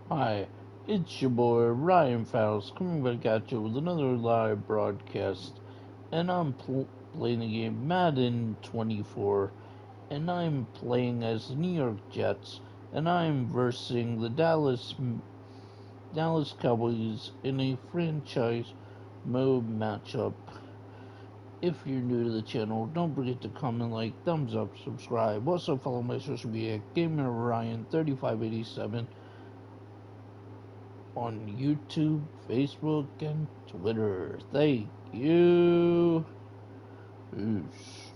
Hi, it's your boy Ryan Fowles coming back at you with another live broadcast, and I'm playing the game Madden 24, and I'm playing as the New York Jets, and I'm versing the Dallas Cowboys in a franchise mode matchup. If you're new to the channel, don't forget to comment, like, thumbs up, subscribe. Also follow my social media at GamerRyan3587 on YouTube, Facebook, and Twitter. Thank you. Peace.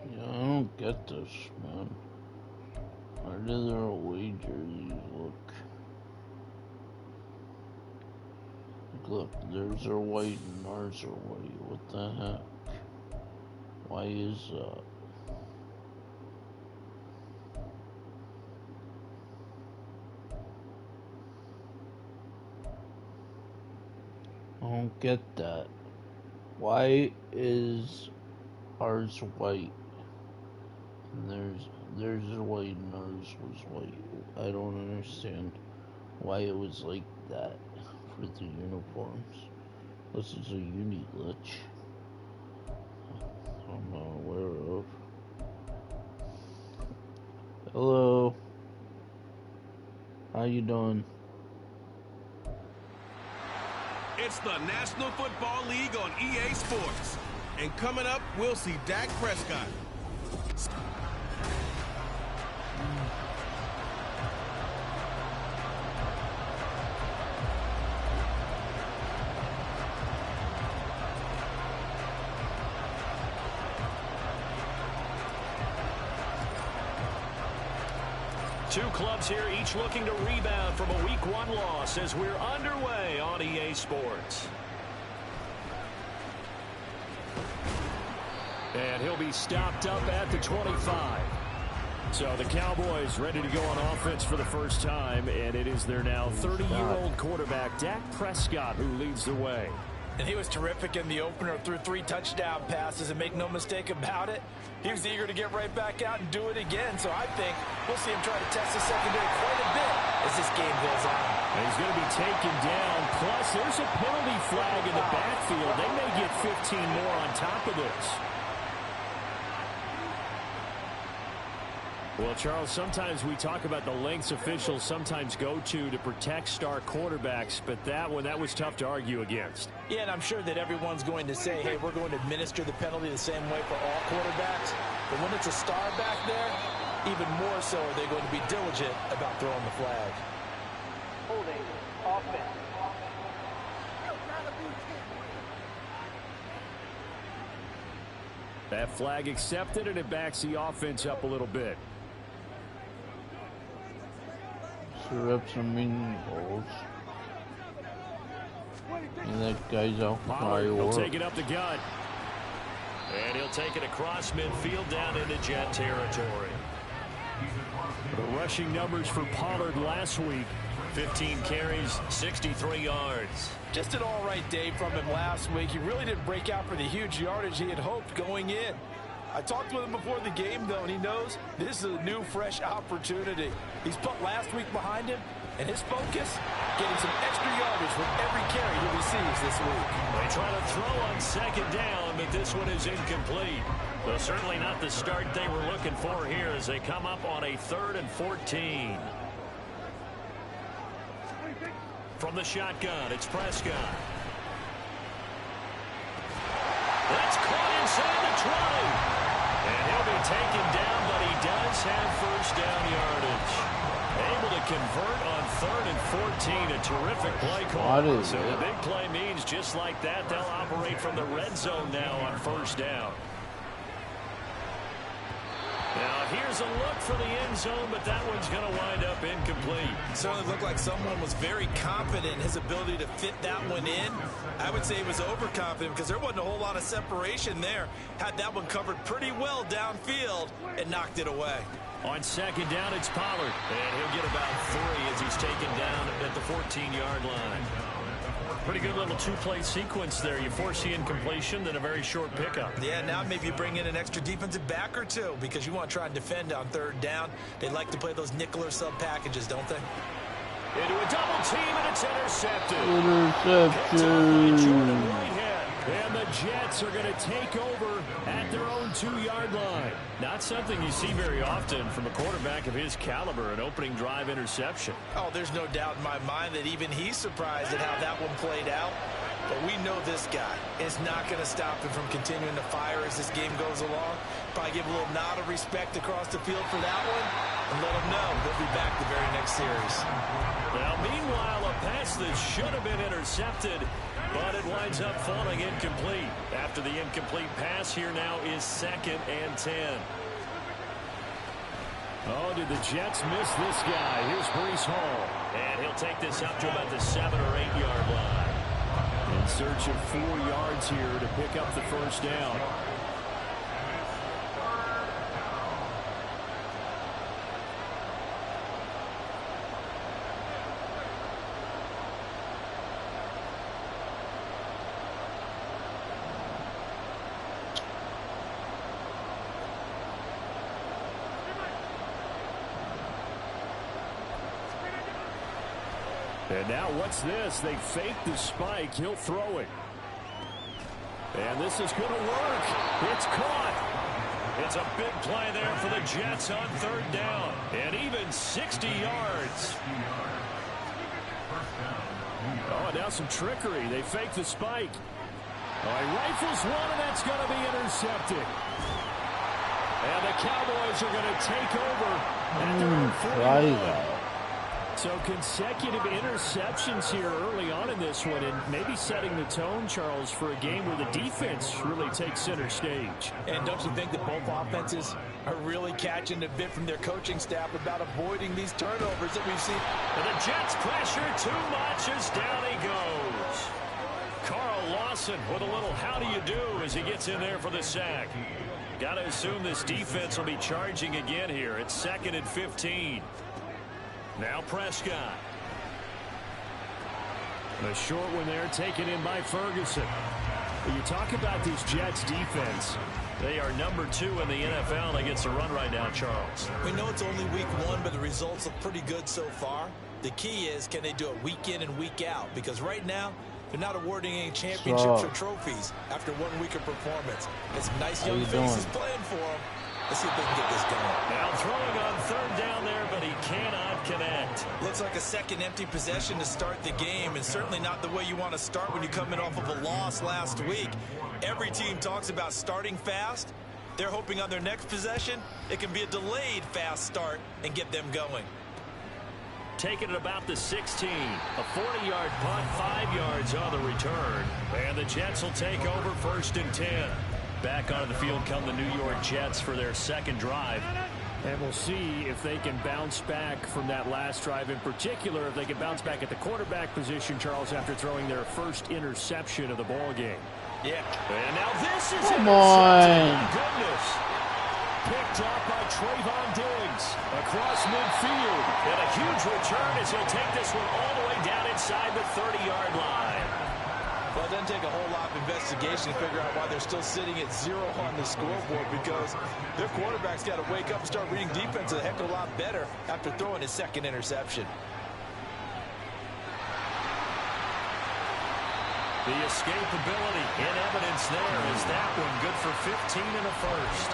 Yeah, I don't get this, man. Why do their wager these look? Look, theirs are white and ours are white. What the heck? Why is that? I don't get that. Why is ours white and theirs is white and ours was white? I don't understand why it was like that for the uniforms. This is a uni glitch I'm not aware of. Hello. How you doing? It's the National Football League on EA Sports. And coming up, we'll see Dak Prescott. Two clubs here, each looking to rebound from a Week 1 loss as we're underway on EA Sports. And he'll be stopped up at the 25. So the Cowboys ready to go on offense for the first time, and it is their now 30-year-old quarterback, Dak Prescott, who leads the way. And he was terrific in the opener, threw 3 touchdown passes, and make no mistake about it, he was eager to get right back out and do it again. So I think we'll see him try to test the secondary quite a bit as this game goes on. And he's going to be taken down. Plus, there's a penalty flag in the backfield. They may get 15 more on top of this. Well, Charles, sometimes we talk about the lengths officials sometimes go to protect star quarterbacks, but that one, that was tough to argue against. Yeah, and I'm sure that everyone's going to say, hey, we're going to administer the penalty the same way for all quarterbacks. But when it's a star back there, even more so are they going to be diligent about throwing the flag. Holding offense. That flag accepted, and it backs the offense up a little bit. So reps some meaning goals. And that guy's out Pollard will for take it up the gut. And he'll take it across midfield down into Jet territory. The rushing numbers for Pollard last week: 15 carries, 63 yards. Just an all-right day from him last week. He really didn't break out for the huge yardage he had hoped going in. I talked with him before the game, though, and he knows this is a new, fresh opportunity. He's put last week behind him, and his focus, getting some extra yardage with every carry he receives this week. They try to throw on second down, but this one is incomplete. Well, certainly not the start they were looking for here as they come up on a 3rd and 14. From the shotgun, it's Prescott. That's caught inside the 20. And he'll be taken down, but he does have first down yardage. Able to convert on 3rd and 14. A terrific play call. So the big play means just like that, they'll operate from the red zone now on first down. Now, here's a look for the end zone, but that one's going to wind up incomplete. Certainly looked like someone was very confident in his ability to fit that one in. I would say he was overconfident because there wasn't a whole lot of separation there. Had that one covered pretty well downfield and knocked it away. On second down, it's Pollard. And he'll get about 3 as he's taken down at the 14-yard line. Pretty good little 2-play sequence there. You force the incompletion, then a very short pickup. Yeah, now maybe you bring in an extra defensive back or 2 because you want to try and defend on 3rd down. They like to play those nickel or sub packages, don't they? Into a double team, and it's intercepted. Interception. And the Jets are going to take over at their own 2-yard line. Not something you see very often from a quarterback of his caliber, an opening drive interception. Oh, there's no doubt in my mind that even he's surprised at how that one played out. But we know this guy is not going to stop him from continuing to fire as this game goes along. Probably give a little nod of respect across the field for that one and let him know he'll be back the very next series. Now, meanwhile, a pass that should have been intercepted, but it winds up falling incomplete. After the incomplete pass, here now is 2nd and 10. Oh, did the Jets miss this guy? Here's Breece Hall. And he'll take this up to about the 7- or 8-yard line. In search of 4 yards here to pick up the first down. And now what's this? They fake the spike. He'll throw it. And this is going to work. It's caught. It's a big play there for the Jets on 3rd down. And even 60 yards. Oh, now some trickery. They fake the spike. Oh, he rifles one, and that's going to be intercepted. And the Cowboys are going to take over at their own 40. So consecutive interceptions here early on in this one, and maybe setting the tone, Charles, for a game where the defense really takes center stage. And don't you think that both offenses are really catching a bit from their coaching staff about avoiding these turnovers that we've seen? And the Jets pressure too much as down he goes. Carl Lawson with a little how do you do as he gets in there for the sack. Got to assume this defense will be charging again here. It's 2nd and 15. Now Prescott. A short one there, taken in by Ferguson. You talk about this Jets defense. They are number 2 in the NFL against the run right now, Charles. We know it's only week 1, but the results look pretty good so far. The key is, can they do it week in and week out? Because right now, they're not awarding any championships or trophies after 1 week of performance. It's nice young faces playing for them. Let's see if they can get this going. Now throwing on 3rd down there, but he cannot connect. Looks like a second empty possession to start the game, and certainly not the way you want to start when you're coming off of a loss last week. Every team talks about starting fast. They're hoping on their next possession, it can be a delayed fast start and get them going. Taking it about the 16. A 40-yard punt, 5 yards on the return. And the Jets will take over 1st and 10. Back onto the field come the New York Jets for their second drive. And we'll see if they can bounce back from that last drive, in particular, if they can bounce back at the quarterback position, Charles, after throwing their first interception of the ball game. Yeah. And now this is Come on. My goodness. Picked up by Trayvon Diggs across midfield. And a huge return as he'll take this one all the way down inside the 30-yard line. Well, it doesn't take a whole lot of investigation to figure out why they're still sitting at 0 on the scoreboard, because their quarterback's got to wake up and start reading defense a heck of a lot better after throwing his second interception. The escapability in evidence there is that one good for 15 and a first.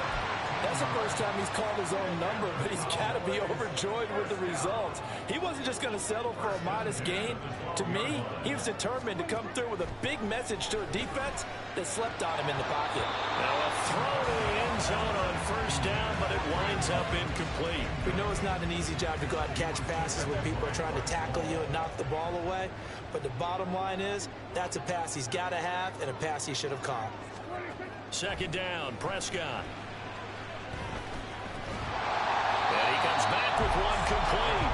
That's the first time he's called his own number, but he's got to be overjoyed with the results. He wasn't just going to settle for a modest gain. To me, he was determined to come through with a big message to a defense that slept on him in the pocket. Now a throw to the end zone on 1st down, but it winds up incomplete. We know it's not an easy job to go out and catch passes when people are trying to tackle you and knock the ball away, but the bottom line is that's a pass he's got to have and a pass he should have caught. 2nd down, Prescott. And he comes back with one complete.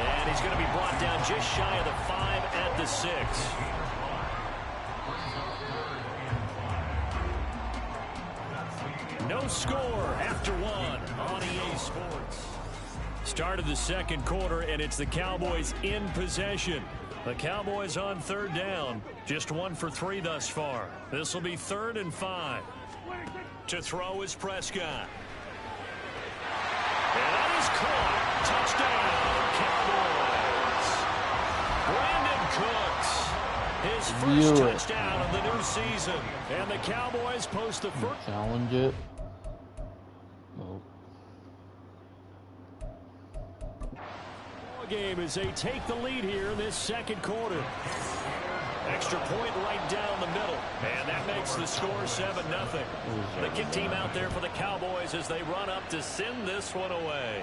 And he's going to be brought down just shy of the 5 at the 6. No score after 1 on EA Sports. Start of the 2nd quarter, and it's the Cowboys in possession. The Cowboys on 3rd down. Just 1 for 3 thus far. This will be 3rd and 5. To throw is Prescott. And that is caught. Touchdown, Cowboys. Brandon Cooks. His first touchdown of the new season. And the Cowboys post the first. Challenge it. Nope. Game as they take the lead here in this 2nd quarter. Extra point right down the middle. And that makes the score 7-0. The kick team out there for the Cowboys as they run up to send this one away.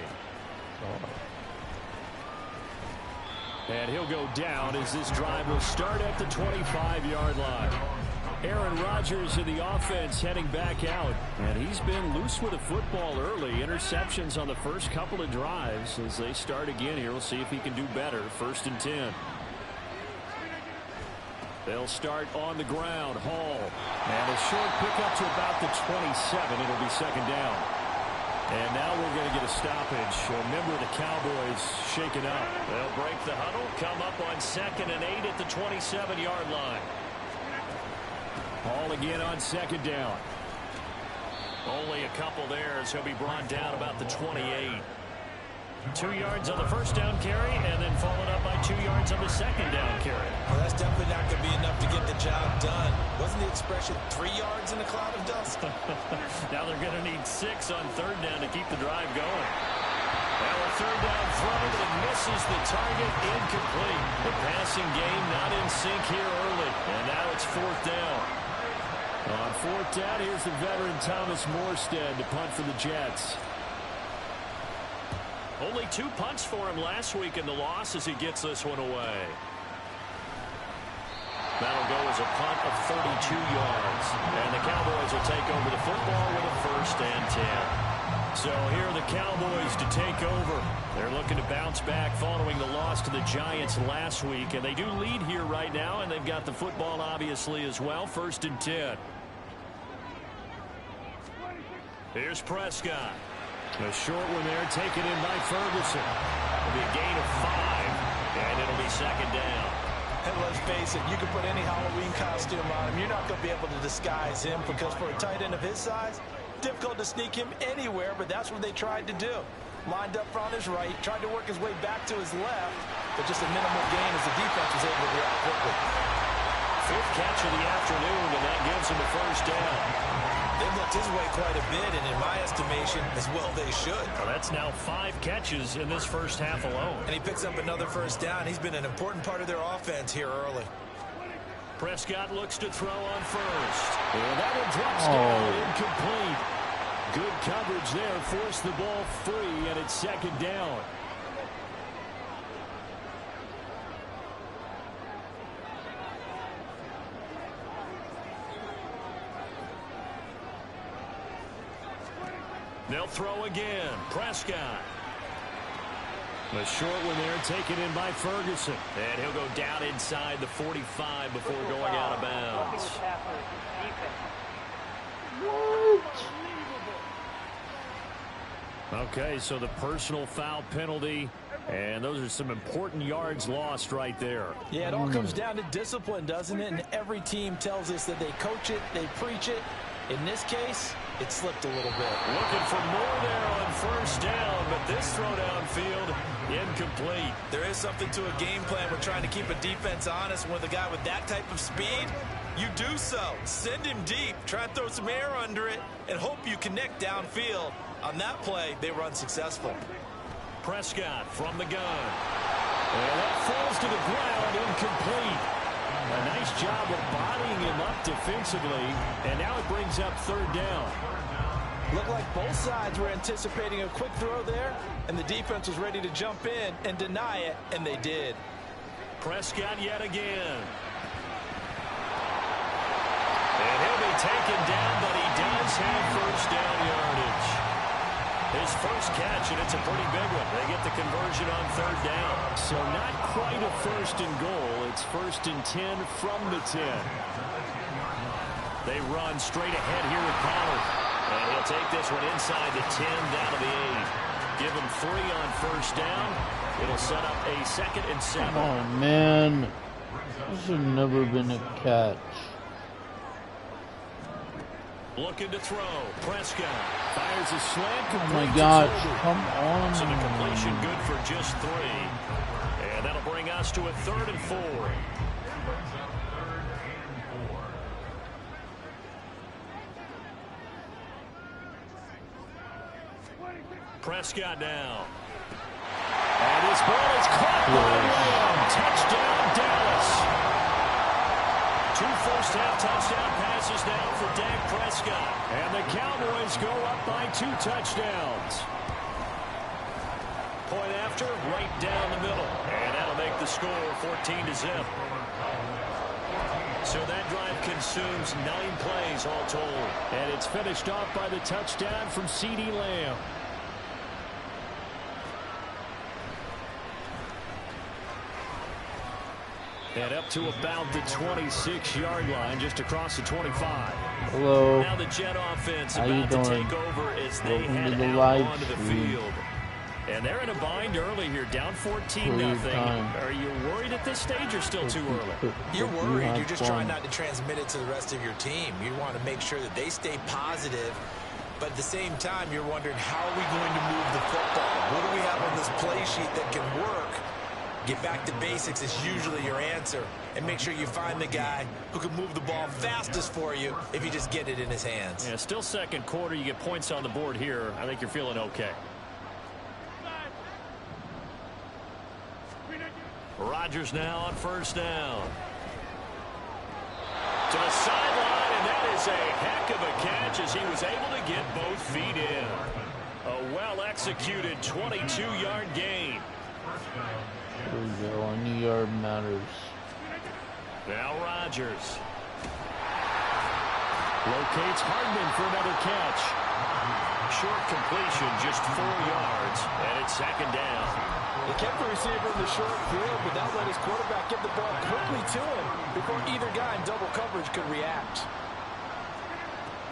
And he'll go down as this drive will start at the 25-yard line. Aaron Rodgers in the offense heading back out. And he's been loose with the football early. Interceptions on the first couple of drives. As they start again here, we'll see if he can do better. 1st and 10. They'll start on the ground. Hall. And a short pickup to about the 27. It'll be 2nd down. And now we're going to get a stoppage. A member of the Cowboys shaken up. They'll break the huddle. Come up on 2nd and 8 at the 27-yard line. Hall again on 2nd down. Only a couple there as he'll be brought down about the 28. 2 yards on the 1st down carry, and then followed up by 2 yards on the 2nd down carry. Well, that's definitely not going to be enough to get the job done. Wasn't the expression 3 yards in a cloud of dust? Now they're going to need 6 on 3rd down to keep the drive going. Now a 3rd down throw that misses the target, incomplete. The passing game not in sync here early, and now it's 4th down. On 4th down, here's the veteran Thomas Morstead to punt for the Jets. Only 2 punts for him last week in the loss as he gets this one away. That'll go as a punt of 32 yards. And the Cowboys will take over the football with a 1st and 10. So here are the Cowboys to take over. They're looking to bounce back following the loss to the Giants last week. And they do lead here right now, and they've got the football obviously as well. 1st and 10. Here's Prescott. A short one there taken in by Ferguson. It'll be a gain of 5, and it'll be 2nd down. And let's face it, you can put any Halloween costume on him. You're not going to be able to disguise him because for a tight end of his size, difficult to sneak him anywhere, but that's what they tried to do. Lined up on his right, tried to work his way back to his left, but just a minimal gain as the defense was able to react quickly. Fifth catch of the afternoon, and that gives him a first down. They've looked his way quite a bit, and in my estimation, as well they should. Well, that's now 5 catches in this first half alone. And he picks up another first down. He's been an important part of their offense here early. Prescott looks to throw on first. And that one drops down, incomplete. Good coverage there, forced the ball free, and it's second down. They'll throw again. Prescott. A short one there, taken in by Ferguson. And he'll go down inside the 45 before going out of bounds. Okay, so the personal foul penalty, and those are some important yards lost right there. Yeah, it all comes down to discipline, doesn't it? And every team tells us that they coach it, they preach it. In this case, it slipped a little bit. Looking for more there on first down, but this throw downfield, incomplete. There is something to a game plan. We're trying to keep a defense honest. And with a guy with that type of speed, you do so. Send him deep. Try and throw some air under it and hope you connect downfield. On that play, they were unsuccessful. Prescott from the gun. And that falls to the ground, incomplete. A nice job of bodying him up defensively, and now it brings up third down. Looked like both sides were anticipating a quick throw there, and the defense was ready to jump in and deny it, and they did. Prescott yet again. And he'll be taken down, but he does have first down yardage. His first catch, and it's a pretty big one. They get the conversion on third down. So not quite a first and goal. It's first and 10 from the 10. They run straight ahead here with Pollard. And he'll take this one inside the 10, down to the 8. Give him 3 on first down. It'll set up a 2nd and 7. Come on, man. This should never been a catch. Looking to throw. Prescott fires a slant. Oh my gosh, come on. So the completion good for just 3. And that'll bring us to a 3rd and 4. Prescott now. And his ball is caught by him. Touchdown, Dallas. 2 first-half touchdown passes now for Dak Prescott. And the Cowboys go up by 2 touchdowns. Point after, right down the middle. And that'll make the score 14-0. So that drive consumes 9 plays all told. And it's finished off by the touchdown from CeeDee Lamb. And up to about the 26-yard line, just across the 25. Hello. Now the Jet offense How about to doing? take over as they Welcome head to the out live onto the stream. field. And they're in a bind early here, down 14-0. Are you worried at this stage or still too early? You're worried. You're just trying not to transmit it to the rest of your team. You want to make sure that they stay positive. But at the same time, you're wondering, how are we going to move the football? What do we have on this play sheet that can work? Get back to basics is usually your answer. And make sure you find the guy who can move the ball fastest for you if you just get it in his hands. Yeah, still second quarter. You get points on the board here. I think you're feeling okay. Rodgers now on first down. To the sideline, and that is a heck of a catch as he was able to get both feet in. A well-executed 22-yard gain. There we go. Any yard matters. Now Rodgers. Locates Hardman for another catch. Short completion, just 4 yards, and it's second down. They kept the receiver in the short field, but that let his quarterback get the ball quickly to him before either guy in double coverage could react.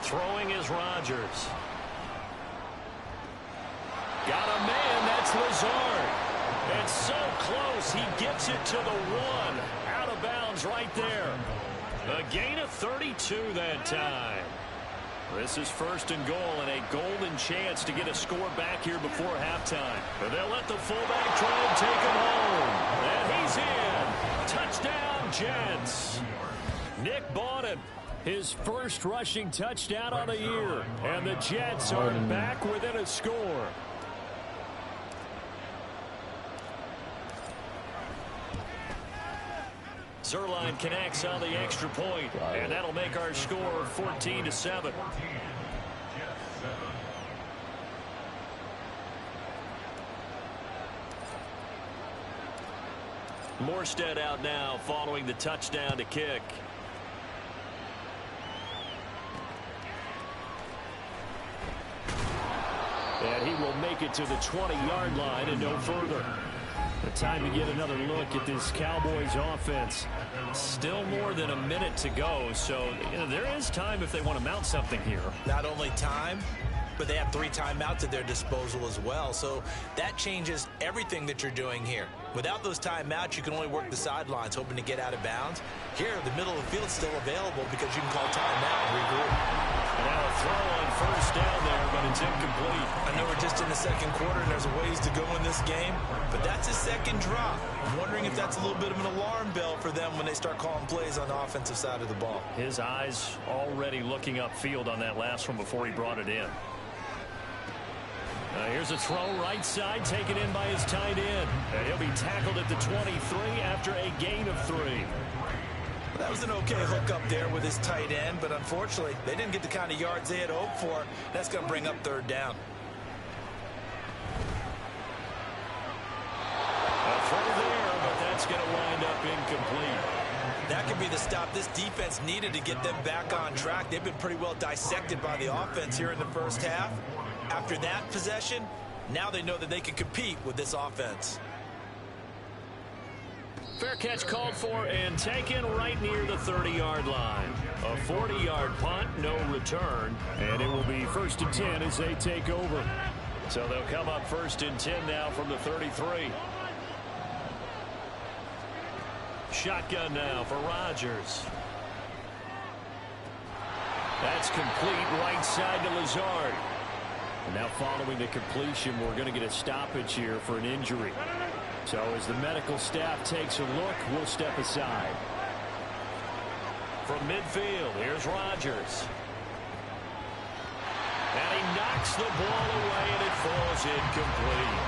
Throwing is Rodgers. Got a man, that's Lazard. And so close, he gets it to the 1. Out of downs right there. A gain of 32 that time. This is first and goal and a golden chance to get a score back here before halftime. But they'll let the fullback try and take him home. And he's in. Touchdown, Jets. Nick Bawden, his first rushing touchdown on the year. And the Jets are back within a score. Zerline connects on the extra point, and that'll make our score 14-7. Morstead out now following the touchdown to kick. And he will make it to the 20-yard line and no further. Time to get another look at this Cowboys offense. Still more than a minute to go, so there is time if they want to mount something here. Not only time, but they have 3 timeouts at their disposal as well, so that changes everything that you're doing here. Without those timeouts, you can only work the sidelines, hoping to get out of bounds. Here, the middle of the field is still available because you can call timeout and regroup. And now a throw on first down there, but it's incomplete. I know we're just in the second quarter and there's a ways to go in this game, but that's his second drop. I'm wondering if that's a little bit of an alarm bell for them when they start calling plays on the offensive side of the ball. His eyes already looking upfield on that last one before he brought it in. Here's a throw right side taken in by his tight end. And he'll be tackled at the 23 after a gain of 3. That was an okay hook up there with his tight end, but unfortunately, they didn't get the kind of yards they had hoped for. That's going to bring up third down. A throw there, but that's going to wind up incomplete. That could be the stop this defense needed to get them back on track. They've been pretty well dissected by the offense here in the first half. After that possession, now they know that they can compete with this offense. Fair catch called for and taken right near the 30-yard line. A 40-yard punt, no return, and it will be 1st and 10 as they take over. So they'll come up 1st and 10 now from the 33. Shotgun now for Rodgers. That's complete right side to Lazard. And now following the completion, we're going to get a stoppage here for an injury. So as the medical staff takes a look, we'll step aside. From midfield, here's Rodgers. And he knocks the ball away, and it falls incomplete.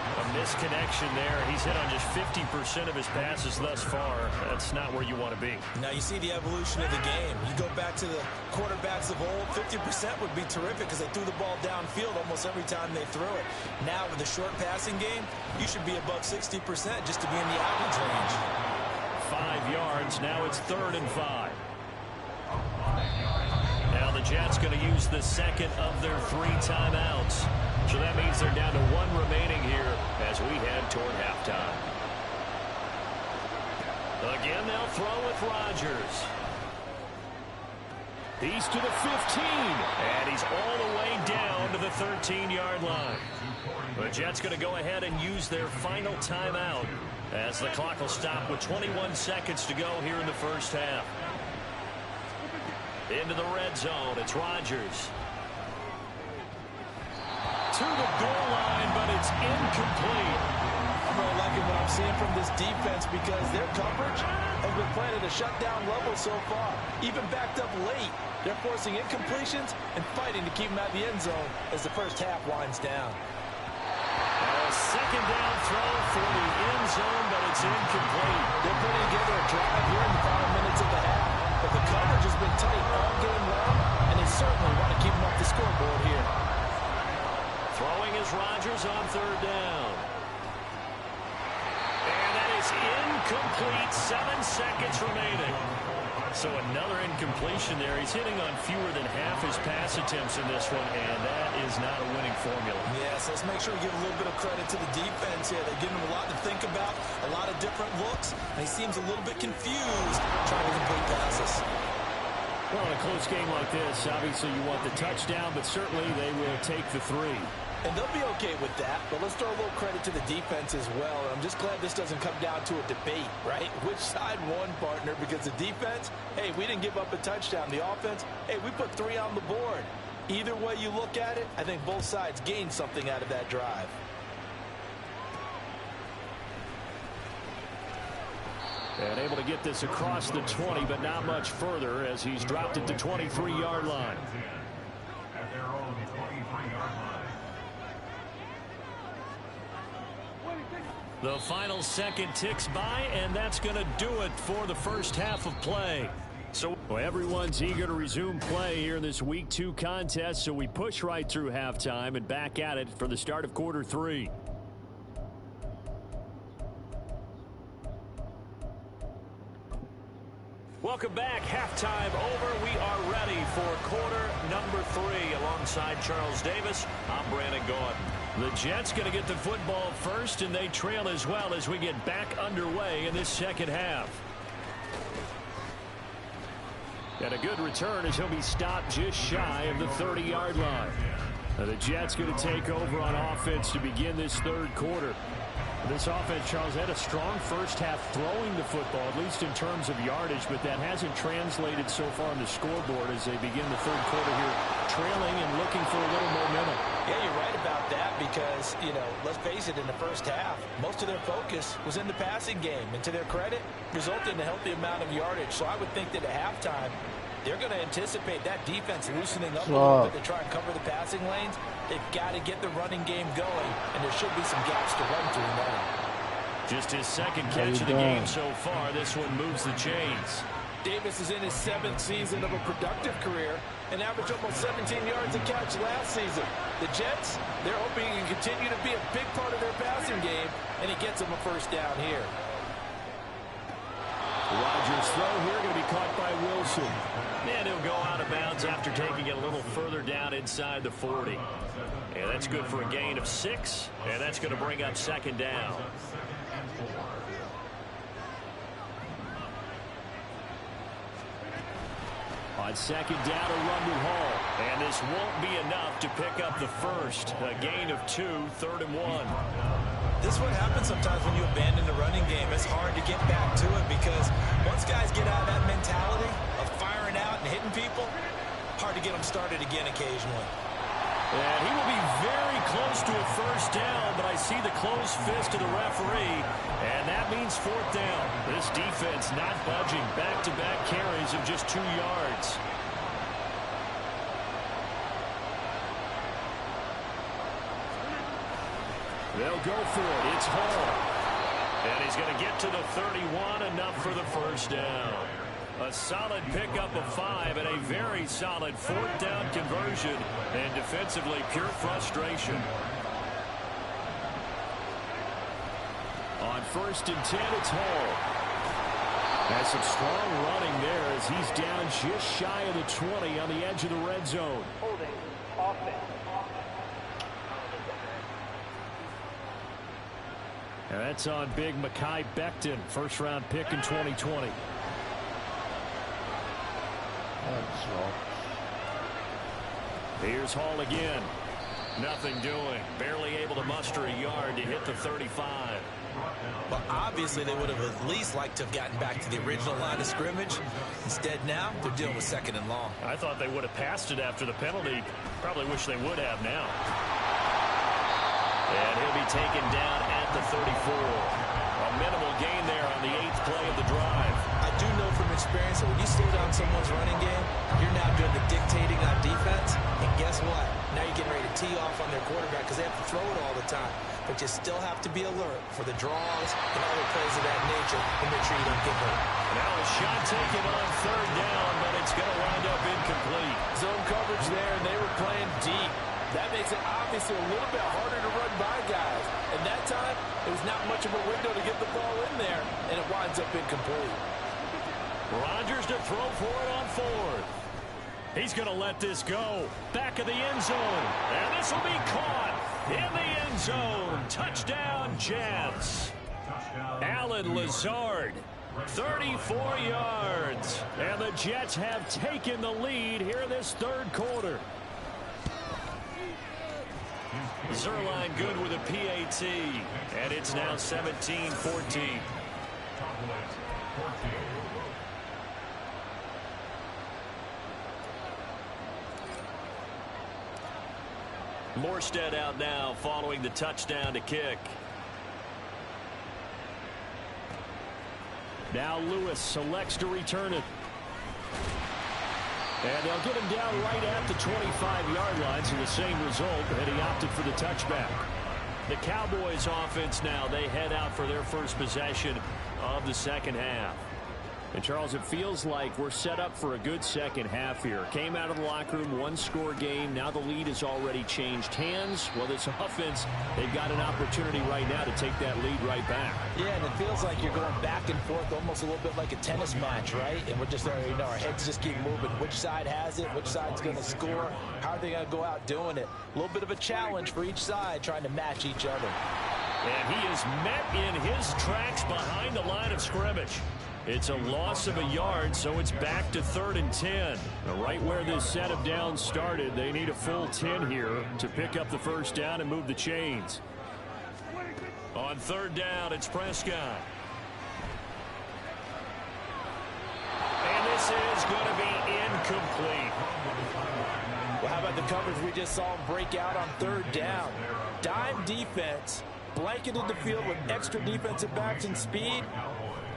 A misconnection there. He's hit on just 50% of his passes thus far. That's not where you want to be. Now you see the evolution of the game. You go back to the quarterbacks of old, 50% would be terrific because they threw the ball downfield almost every time they threw it. Now with the short passing game, you should be above 60% just to be in the average range. 5 yards. Now it's 3rd and 5. Now the Jets going to use the second of their 3 timeouts. So that means they're down to 1 remaining here as we head toward halftime. Again, they'll throw with Rodgers. He's to the 15, and he's all the way down to the 13-yard line. The Jets going to go ahead and use their final timeout as the clock will stop with 21 seconds to go here in the first half. Into the red zone, it's Rodgers. To the goal line, but it's incomplete. I'm really liking what I'm seeing from this defense because their coverage has been playing at a shutdown level so far. Even backed up late, they're forcing incompletions and fighting to keep them out of the end zone as the first half winds down. A second down throw for the end zone, but it's incomplete. They're putting together a drive here in the final minutes of the half, but the coverage has been tight all game long, and they certainly want to keep them off the scoreboard here. Throwing is Rodgers on 3rd down. And that is incomplete. 7 seconds remaining. So another incompletion there. He's hitting on fewer than half his pass attempts in this one, and that is not a winning formula. Yes, let's make sure we give a little bit of credit to the defense here. They're giving him a lot to think about, a lot of different looks, and he seems a little bit confused trying to complete passes. Well, in a close game like this, obviously you want the touchdown, but certainly they will take the 3. And they'll be okay with that, but let's throw a little credit to the defense as well. I'm just glad this doesn't come down to a debate, right? Which side won, partner? Because the defense, hey, we didn't give up a touchdown. The offense, hey, we put 3 on the board. Either way you look at it, I think both sides gained something out of that drive. And able to get this across the 20, but not much further as he's dropped it to 23-yard line. The final second ticks by, and that's going to do it for the first half of play. So everyone's eager to resume play here in this Week 2 contest, so we push right through halftime and back at it for the start of quarter 3. Welcome back. Halftime over. We are ready for quarter number 3. Alongside Charles Davis, I'm Brandon Gaudin. The Jets going to get the football first, and they trail as well as we get back underway in this second half. And a good return as he'll be stopped just shy of the 30-yard line. Now the Jets going to take over on offense to begin this third quarter. This offense, Charles, had a strong first half throwing the football, at least in terms of yardage, but that hasn't translated so far on the scoreboard as they begin the third quarter here, trailing and looking for a little momentum. Yeah, you're right about that because, you know, let's face it, in the first half, most of their focus was in the passing game. And to their credit, resulted in a healthy amount of yardage. So I would think that at halftime, they're going to anticipate that defense loosening up a little bit to try and cover the passing lanes. They've got to get the running game going, and there should be some gaps to run through now. Just his second catch of the game so far. This one moves the chains. Davis is in his 7th season of a productive career and averaged almost 17 yards a catch last season. The Jets, they're hoping he can continue to be a big part of their passing game, and he gets them a first down here. Rodgers' throw here going to be caught by Wilson. And he'll go out of bounds after taking it a little further down inside the 40. And that's good for a gain of 6. And that's going to bring up second down. On second down, a run to Hall. And this won't be enough to pick up the first. A gain of 2, 3rd and 1. This is what happens sometimes when you abandon the running game. It's hard to get back to it because once guys get out of that mentality of firing out and hitting people, hard to get them started again occasionally. And he will be very close to a first down, but I see the closed fist of the referee, and that means 4th down. This defense not budging. Back-to-back carries of just 2 yards. They'll go for it. It's Hall. And he's going to get to the 31, enough for the first down. A solid pickup of 5 and a very solid 4th down conversion. And defensively, pure frustration. On 1st and 10, it's Hall. Has some strong running there as he's down just shy of the 20 on the edge of the red zone. Holding. Offense. And that's on big Mekhi Becton, first-round pick in 2020. Here's Hall again. Nothing doing. Barely able to muster a yard to hit the 35. But obviously they would have at least liked to have gotten back to the original line of scrimmage. Instead now, they're dealing with 2nd and long. I thought they would have passed it after the penalty. Probably wish they would have now. And he'll be taken down at the 34. A minimal gain there on the 8th play of the drive. I do know from experience that when you slow down someone's running game, you're now doing the dictating on defense. And guess what? Now you're getting ready to tee off on their quarterback because they have to throw it all the time. But you still have to be alert for the draws and other plays of that nature and make sure you don't get hurt. Now a shot taken on 3rd down, but it's going to wind up incomplete. Zone coverage there, and they were playing deep. That makes it obviously a little bit harder to run by guys. And that time, it was not much of a window to get the ball in there, and it winds up incomplete. Rodgers to throw for it on 4th. He's going to let this go. Back of the end zone. And this will be caught in the end zone. Touchdown, Jets. Allen Lazard, 34 yards. And the Jets have taken the lead here in this third quarter. Zerline good with a PAT, and it's now 17-14. Morstead out now following the touchdown to kick. Now Lewis selects to return it. And they'll get him down right at the 25-yard line, so the same result, and he opted for the touchback. The Cowboys offense now, they head out for their first possession of the second half. And Charles, it feels like we're set up for a good second half here. Came out of the locker room, one-score game. Now the lead has already changed hands. Well, this offense, they've got an opportunity right now to take that lead right back. Yeah, and it feels like you're going back and forth almost a little bit like a tennis match, right? And we're just, our heads just keep moving. Which side has it? Which side's going to score? How are they going to go out doing it? A little bit of a challenge for each side trying to match each other. And he is met in his tracks behind the line of scrimmage. It's a loss of a yard, so it's back to 3rd and 10. Right where this set of downs started, they need a full 10 here to pick up the first down and move the chains. On 3rd down, it's Prescott. And this is going to be incomplete. Well, how about the coverage we just saw him break out on 3rd down? Dime defense, blanketed the field with extra defensive backs and speed.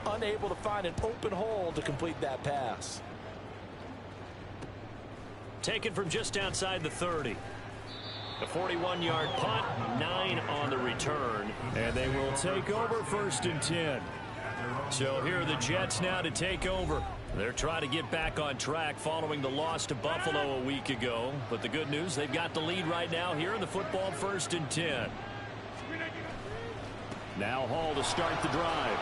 Unable to find an open hole to complete that pass. Taken from just outside the 30. A 41-yard punt, 9 on the return. And they will take over 1st and 10. So here are the Jets now to take over. They're trying to get back on track following the loss to Buffalo a week ago. But the good news, they've got the lead right now here in the football 1st and 10. Now Hall to start the drive.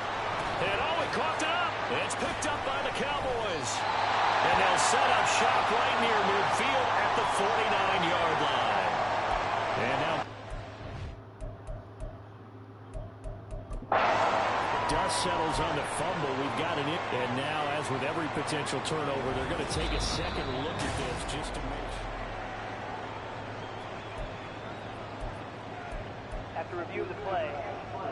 And he coughed it up. It's picked up by the Cowboys. And they'll set up shop right near midfield at the 49-yard line. And now dust settles on the fumble. We've got it in. And now, as with every potential turnover, they're going to take a second look at this just to make sure. After review of the play.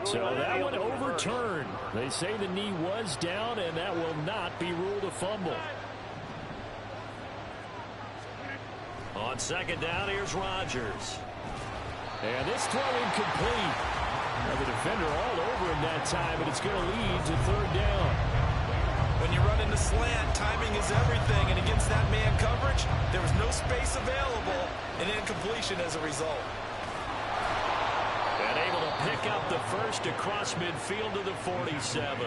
So that one overturned. They say the knee was down, and that will not be ruled a fumble. On 2nd down, here's Rodgers. And this throw incomplete. Now the defender all over him that time, and it's going to lead to 3rd down. When you run into slant, timing is everything, and against that man coverage, there was no space available, and incompletion as a result. And able to pick up the first across midfield to the 47.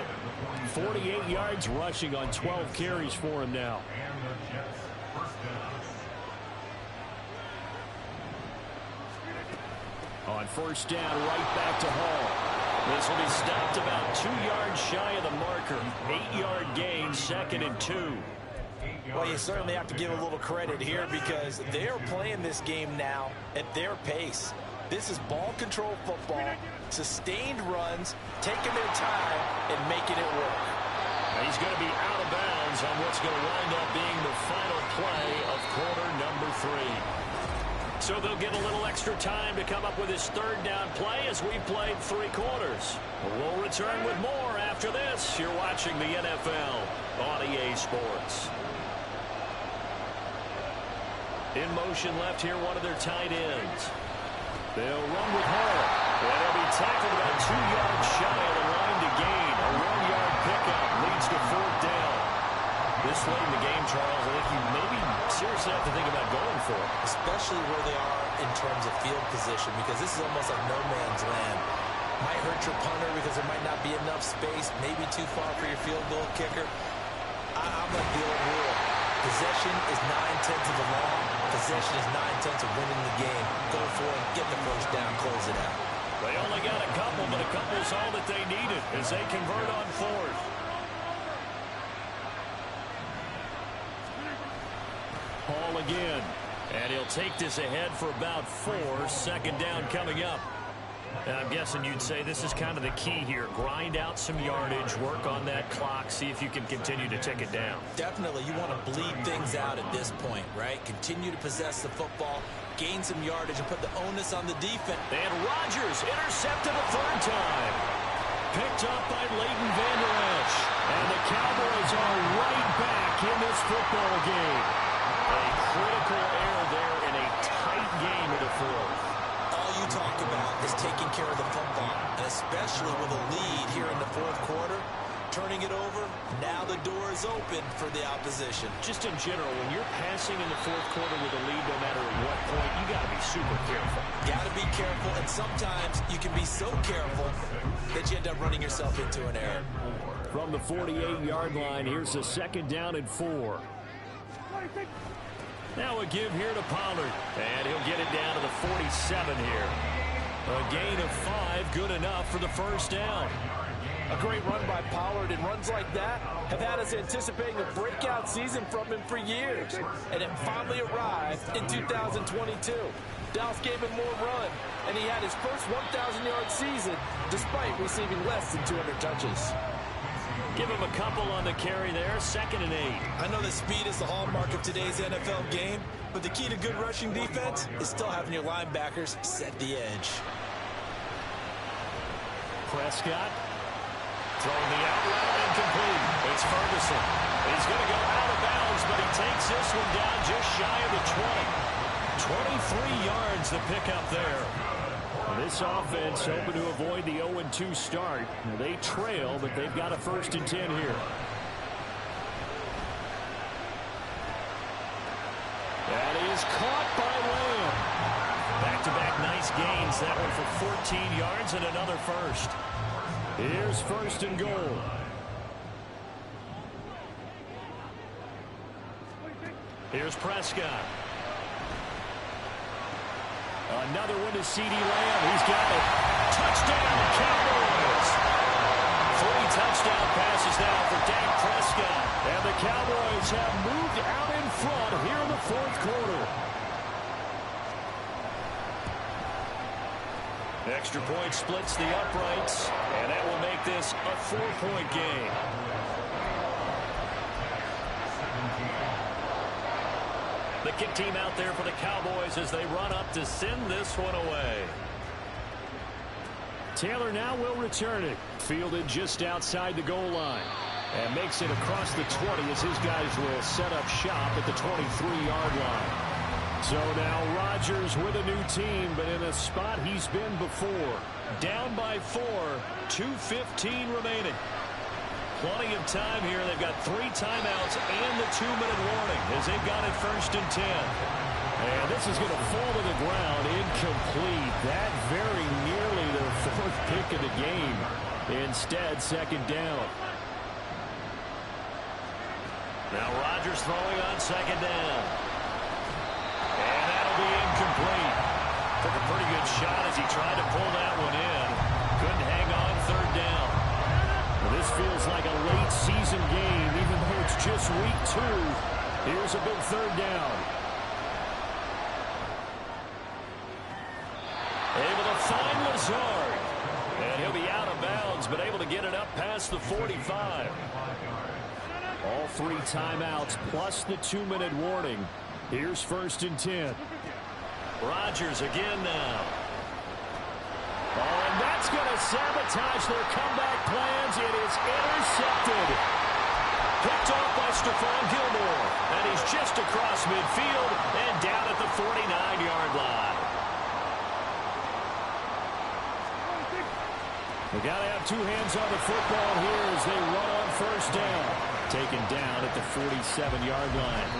48 yards rushing on 12 carries for him now. On 1st down, right back to Hall. This will be stopped about 2 yards shy of the marker. 8-yard gain, 2nd and 2. Well, you certainly have to give a little credit here because they are playing this game now at their pace. This is ball control football, sustained runs, taking their time, and making it work. And he's going to be out of bounds on what's going to wind up being the final play of quarter number 3. So they'll get a little extra time to come up with his 3rd down play as we played 3 quarters. We'll return with more after this. You're watching the NFL on EA Sports. In motion left here, one of their tight ends. They'll run with Hall. And they'll be tackled about 2 yards shy of the line to gain. A 1-yard pickup leads to 4th down. This late in the game, Charles, I think you maybe seriously have to think about going for it. Especially where they are in terms of field position, because this is almost like no man's land. Might hurt your punter because there might not be enough space, maybe too far for your field goal kicker. I'm like the old rule. Possession is 9/10 of the law. Possession is 9/10 of winning the game. Go for it, get the first down, close it out. They only got a couple, but a couple's all that they needed as they convert on 4th. Hall again. And he'll take this ahead for about 4. 2nd down coming up. And I'm guessing you'd say this is kind of the key here. Grind out some yardage, work on that clock, see if you can continue to tick it down. Definitely, you want to bleed things out at this point, right? Continue to possess the football, gain some yardage and put the onus on the defense. And Rodgers intercepted a third time. Picked up by Leighton Vander Esch. And the Cowboys are right back in this football game. A critical error there in a tight game in the fourth. All you talk about is taking care of the football, and especially with a lead here in the fourth quarter. Turning it over, now the door is open for the opposition. Just in general, when you're passing in the fourth quarter with a lead, no matter at what point, you got to be super careful. Got to be careful, and sometimes you can be so careful that you end up running yourself into an error. From the 48-yard line, here's a 2nd down and 4. Now a give here to Pollard, and he'll get it down to the 47 here. A gain of 5, good enough for the first down. A great run by Pollard, and runs like that have had us anticipating a breakout season from him for years. And it finally arrived in 2022. Dallas gave him more run, and he had his first 1,000-yard season despite receiving less than 200 touches. Give him a couple on the carry there, 2nd and 8. I know that speed is the hallmark of today's NFL game, but the key to good rushing defense is still having your linebackers set the edge. Prescott throwing the out route, incomplete. It's Ferguson. He's going to go out of bounds, but he takes this one down just shy of the 20. 23 yards to pick up there. This offense hoping to avoid the 0-2 start. They trail, but they've got a 1st and 10 here. That is caught by Lamb. Back-to-back nice gains. That one for 14 yards and another first. Here's 1st and goal. Here's Prescott. Another one to C.D. Lamb. He's got it. Touchdown, Cowboys. 3 touchdown passes now for Dak Prescott. And the Cowboys have moved out in front here in the fourth quarter. Extra point splits the uprights, and that will make this a 4-point game. The kick team out there for the Cowboys as they run up to send this one away. Taylor now will return it. Fielded just outside the goal line. And makes it across the 20 as his guys will set up shop at the 23-yard line. So now Rodgers with a new team, but in a spot he's been before. Down by 4, 2:15 remaining. Plenty of time here. They've got 3 timeouts and the 2-minute warning as they've got it 1st and 10. And this is going to fall to the ground incomplete. That very nearly their 4th pick of the game. Instead, 2nd down. Now Rodgers throwing on 2nd down. And that'll be incomplete. Took a pretty good shot as he tried to pull that one in. Couldn't hang on 3rd down. Well, this feels like a late season game, even though it's just week 2. Here's a big 3rd down. Able to find Lazard. And he'll be out of bounds, but able to get it up past the 45. All 3 timeouts plus the 2-minute warning. Here's 1st and 10. Rodgers again now. Oh, and that's going to sabotage their comeback plans. It is intercepted. Picked off by Stephon Gilmore. And he's just across midfield and down at the 49-yard line. They got to have 2 hands on the football here as they run on 1st down. Taken down at the 47-yard line.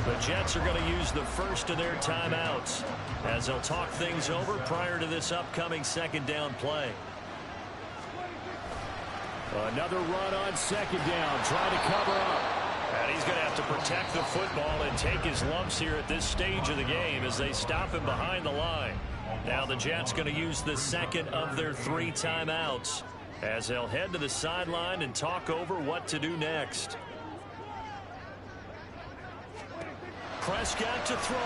The Jets are going to use the first of their timeouts as they'll talk things over prior to this upcoming 2nd down play. Another run on 2nd down, trying to cover up. And he's going to have to protect the football and take his lumps here at this stage of the game as they stop him behind the line. Now the Jets going to use the 2nd of their 3 timeouts as they'll head to the sideline and talk over what to do next. Prescott to throw.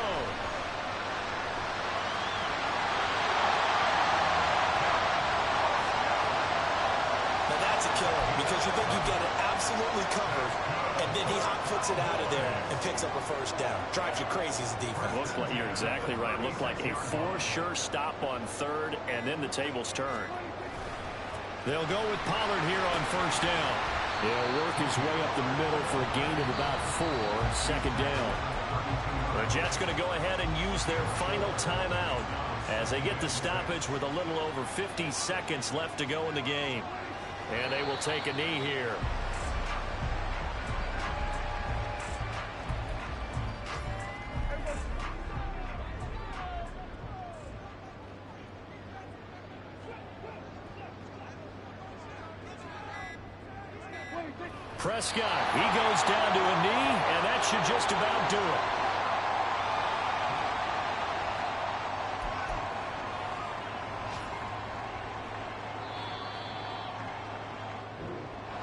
Now that's a killer because you think you get it out absolutely covered, and then he hot puts it out of there and picks up a first down. Drives you crazy as a defense. You're exactly right. Looked like a for-sure stop on third, and then the tables turned. They'll go with Pollard here on first down. He'll work his way up the middle for a gain of about 4, second down. The Jets going to go ahead and use their final timeout as they get the stoppage with a little over 50 seconds left to go in the game. And they will take a knee here. Prescott, he goes down to a knee, and that should just about do it.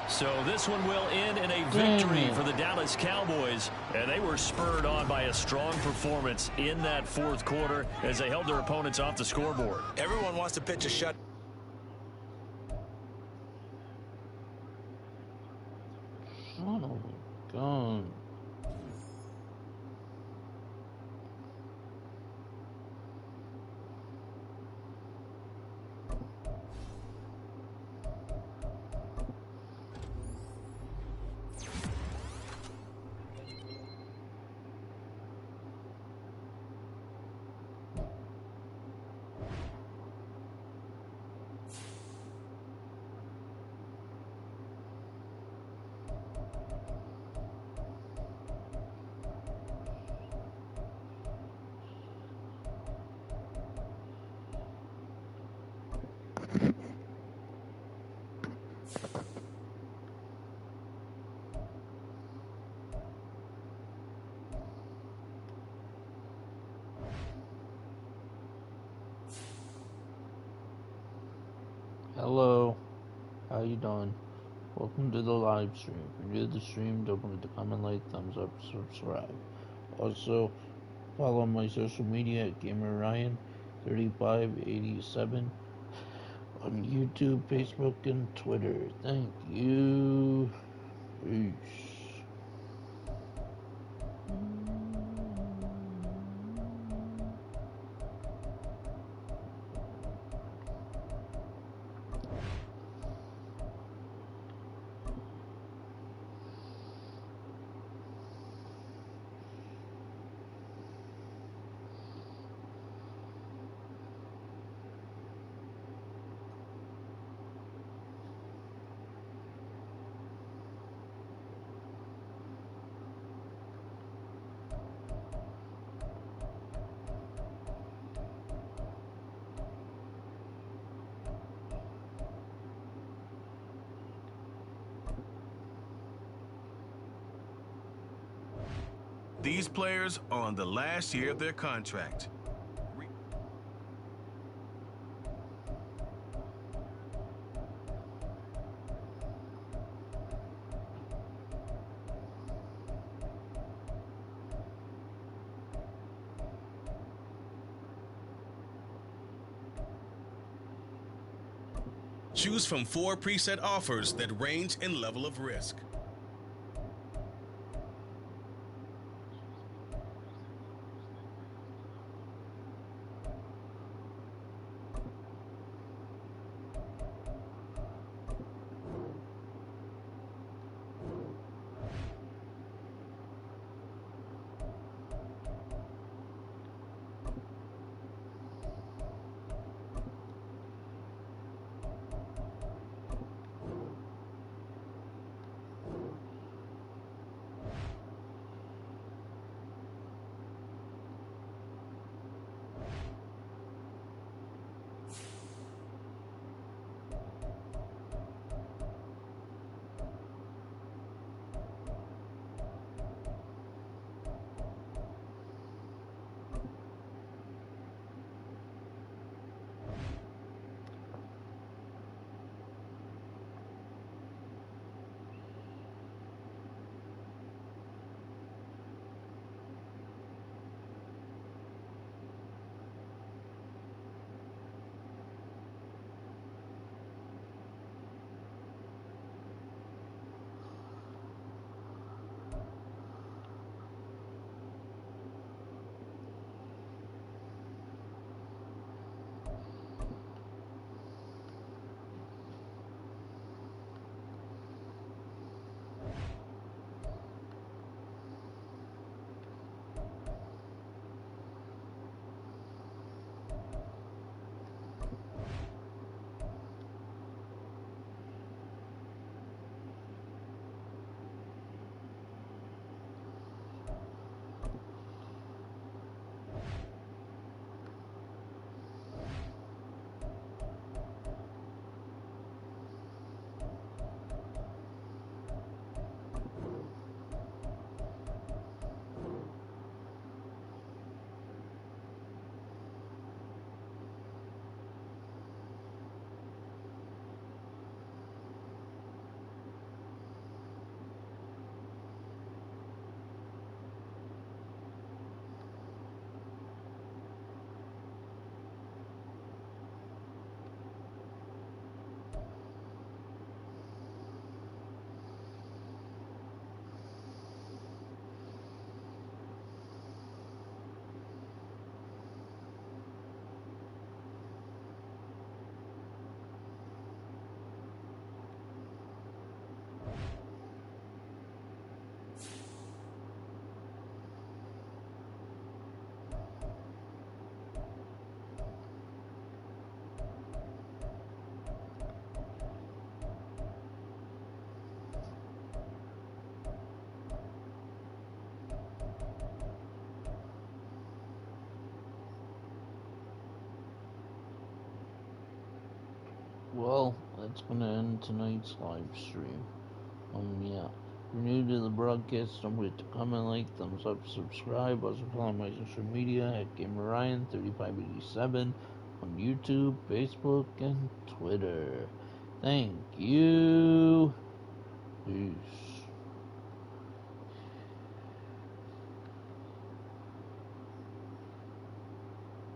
So this one will end in a victory for the Dallas Cowboys, and they were spurred on by a strong performance in that fourth quarter as they held their opponents off the scoreboard. Everyone wants to pitch a shut. Son of a gun. Hello, how you doing? Welcome to the live stream. If you're new to the stream, don't forget to comment, like, thumbs up, subscribe. Also, follow my social media at GamerRyan3587 on YouTube, Facebook, and Twitter. Thank you. Peace. These players are on the last year of their contract. Choose from 4 preset offers that range in level of risk. well, that's gonna end tonight's live stream. Yeah. If you're new to the broadcast, don't forget to comment, like, thumbs up, subscribe. Also follow my social media at GamerRyan3587 on YouTube, Facebook, and Twitter. Thank you. Peace.